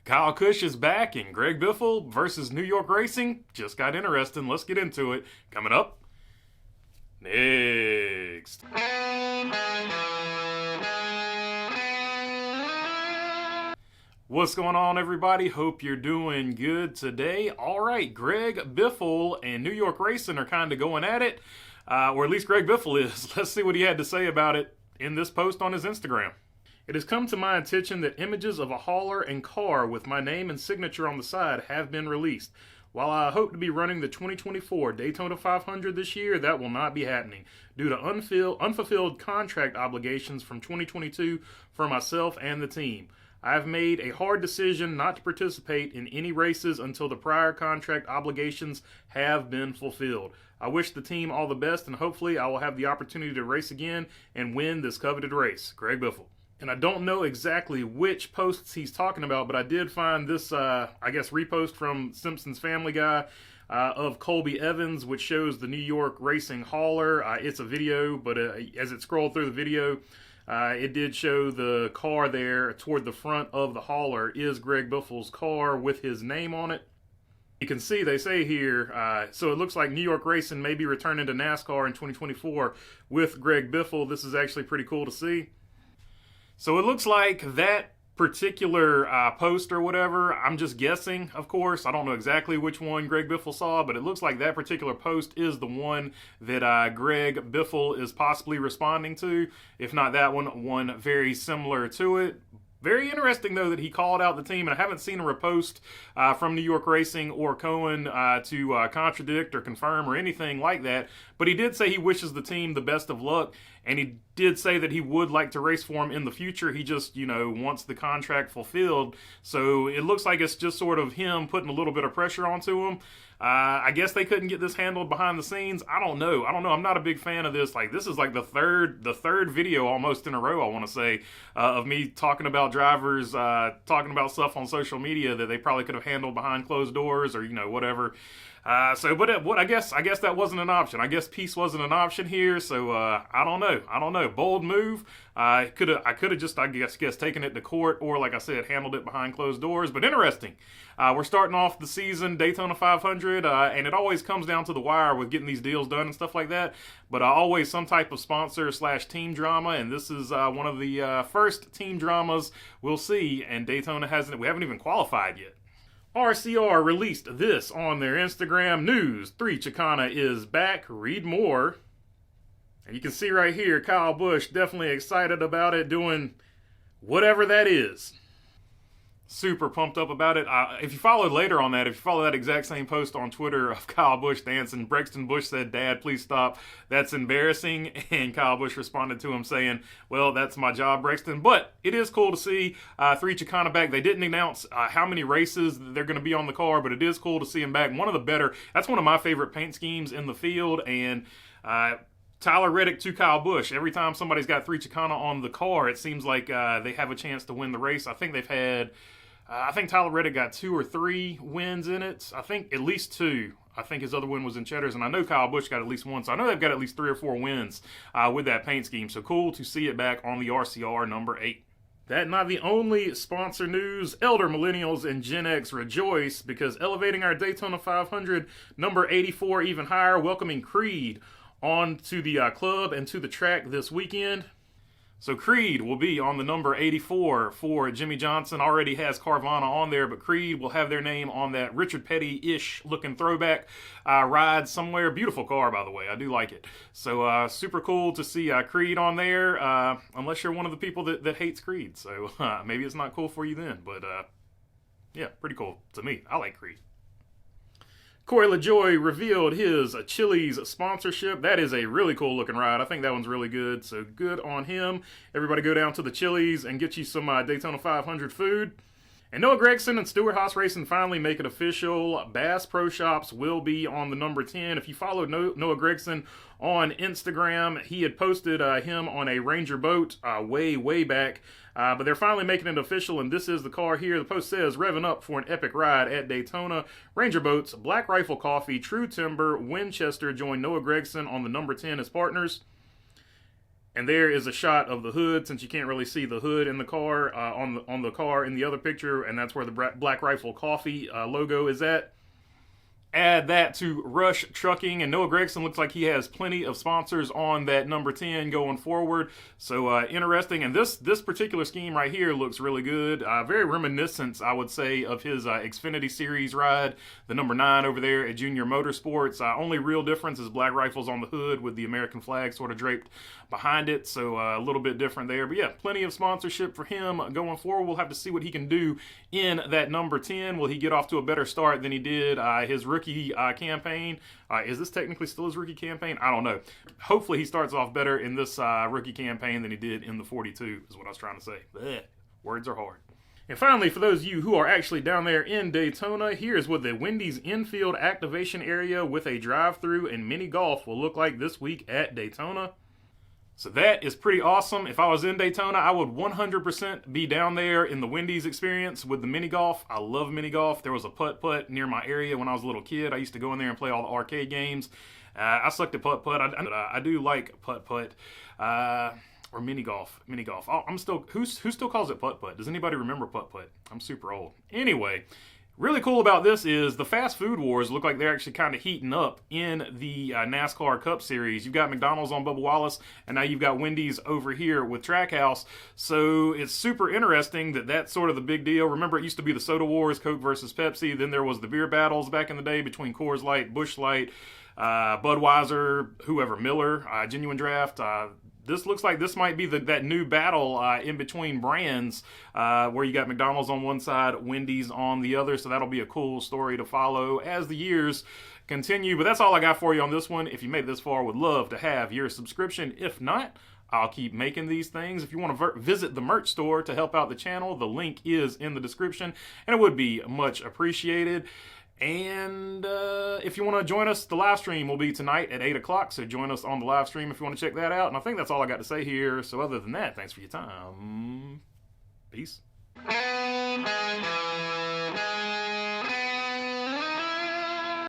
Kyle Kush is back, and Greg Biffle versus New York Racing just got interesting. Let's get into it. Coming up next. What's going on, everybody? Hope you're doing good today. All right, Greg Biffle and New York Racing are kind of going at it, or at least Greg Biffle is. Let's see what he had to say about it in this post on his Instagram. It has come to my attention that images of a hauler and car with my name and signature on the side have been released. While I hope to be running the 2024 Daytona 500 this year, that will not be happening due to unfulfilled contract obligations from 2022 for myself and the team. I have made a hard decision not to participate in any races until the prior contract obligations have been fulfilled. I wish the team all the best, and hopefully I will have the opportunity to race again and win this coveted race. Greg Biffle. And I don't know exactly which posts he's talking about, but I did find this, repost from Simpsons Family Guy of Colby Evans, which shows the New York Racing hauler. It's a video, but as it scrolled through the video, it did show the car there toward the front of the hauler is Greg Biffle's car with his name on it. You can see they say here, so it looks like New York Racing may be returning to NASCAR in 2024 with Greg Biffle. This is actually pretty cool to see. So it looks like that particular post or whatever, I'm just guessing, of course. I don't know exactly which one Greg Biffle saw, but it looks like that particular post is the one that Greg Biffle is possibly responding to. If not that one very similar to it. Very interesting, though, that he called out the team, and I haven't seen a repost from New York Racing or Cohen to contradict or confirm or anything like that, but he did say he wishes the team the best of luck, and he did say that he would like to race for him in the future. He just, wants the contract fulfilled, so it looks like it's just sort of him putting a little bit of pressure onto him. I guess they couldn't get this handled behind the scenes. I don't know. I'm not a big fan of this. Like, this is like the third video almost in a row, I want to say, of me talking about drivers, talking about stuff on social media that they probably could have handled behind closed doors or, whatever. I guess that wasn't an option. I guess peace wasn't an option here. So I don't know. Bold move. I could have just taken it to court, or like I said, handled it behind closed doors. But interesting. We're starting off the season, Daytona 500, and it always comes down to the wire with getting these deals done and stuff like that. But always some type of sponsor / team drama, and this is one of the first team dramas we'll see. And Daytona we haven't even qualified yet. RCR released this on their Instagram news. 3 Chicana is back. Read more. And you can see right here, Kyle Busch definitely excited about it, doing whatever that is. Super pumped up about it. If you followed later on that, if you follow that exact same post on Twitter of Kyle Busch dancing, Braxton Busch said, "Dad, please stop. That's embarrassing." And Kyle Busch responded to him saying, "Well, that's my job, Braxton." But it is cool to see 3 Chicana back. They didn't announce how many races they're going to be on the car, but it is cool to see him back. That's one of my favorite paint schemes in the field. And Tyler Reddick to Kyle Busch. Every time somebody's got 3 Chicana on the car, it seems like they have a chance to win the race. I think they've had... I think Tyler Reddick got 2 or 3 wins in it. I think at least 2. I think his other win was in Cheddar's, and I know Kyle Busch got at least 1. So I know they've got at least 3 or 4 wins with that paint scheme. So cool to see it back on the RCR number 8. That not the only sponsor news. Elder Millennials and Gen X rejoice because elevating our Daytona 500 number 84 even higher, welcoming Creed on to the club and to the track this weekend. So Creed will be on the number 84 for Jimmy Johnson. Already has Carvana on there, but Creed will have their name on that Richard Petty-ish looking throwback ride somewhere. Beautiful car, by the way. I do like it. So super cool to see Creed on there, unless you're one of the people that hates Creed. So maybe it's not cool for you then, but yeah, pretty cool to me. I like Creed. Corey LaJoie revealed his Chili's sponsorship. That is a really cool looking ride. I think that one's really good, so good on him. Everybody go down to the Chili's and get you some Daytona 500 food. And Noah Gragson and Stewart Haas Racing finally make it official. Bass Pro Shops will be on the number 10. If you follow Noah Gragson on Instagram, he had posted him on a Ranger boat way back. But they're finally making it official, and this is the car here. The post says, "Revving up for an epic ride at Daytona. Ranger Boats, Black Rifle Coffee, True Timber, Winchester join Noah Gragson on the number 10 as partners." And there is a shot of the hood, since you can't really see the hood in the car, on the car in the other picture, and that's where the Black Rifle Coffee logo is at. Add that to Rush Trucking, and Noah Gragson looks like he has plenty of sponsors on that number 10 going forward. So interesting, and this particular scheme right here looks really good. Very reminiscent, I would say, of his Xfinity Series ride, the number 9 over there at Junior Motorsports. Only real difference is Black Rifle's on the hood with the American flag sort of draped behind it, so a little bit different there. But yeah, plenty of sponsorship for him going forward. We'll have to see what he can do in that number 10. Will he get off to a better start than he did his rookie campaign? Is this technically still his rookie campaign? I don't know. Hopefully he starts off better in this rookie campaign than he did in the 42, is what I was trying to say. Blech. Words are hard. And finally, for those of you who are actually down there in Daytona, here's what the Wendy's infield activation area with a drive-thru and mini golf will look like this week at Daytona. So that is pretty awesome. If I was in Daytona, I would 100% be down there in the Wendy's experience with the mini golf. I love mini golf. There was a putt-putt near my area when I was a little kid. I used to go in there and play all the arcade games. I sucked at putt-putt. I do like putt-putt. Or mini golf. Oh, who still calls it putt-putt? Does anybody remember putt-putt? I'm super old. Anyway, really cool about this is the fast food wars look like they're actually kind of heating up in the NASCAR Cup Series. You've got McDonald's on Bubba Wallace, and now you've got Wendy's over here with Trackhouse. So it's super interesting that that's sort of the big deal. Remember, it used to be the soda wars, Coke versus Pepsi. Then there was the beer battles back in the day between Coors Light, Busch Light, Budweiser, whoever, Miller, Genuine Draft. This looks like this might be that new battle in between brands where you got McDonald's on one side, Wendy's on the other. So that'll be a cool story to follow as the years continue. But that's all I got for you on this one. If you made it this far, would love to have your subscription. If not, I'll keep making these things. If you want to visit the merch store to help out the channel, the link is in the description, and it would be much appreciated. And if you want to join us, the live stream will be tonight at 8 o'clock, so join us on the live stream if you want to check that out. And I think that's all I got to say here. So other than that, thanks for your time. Peace.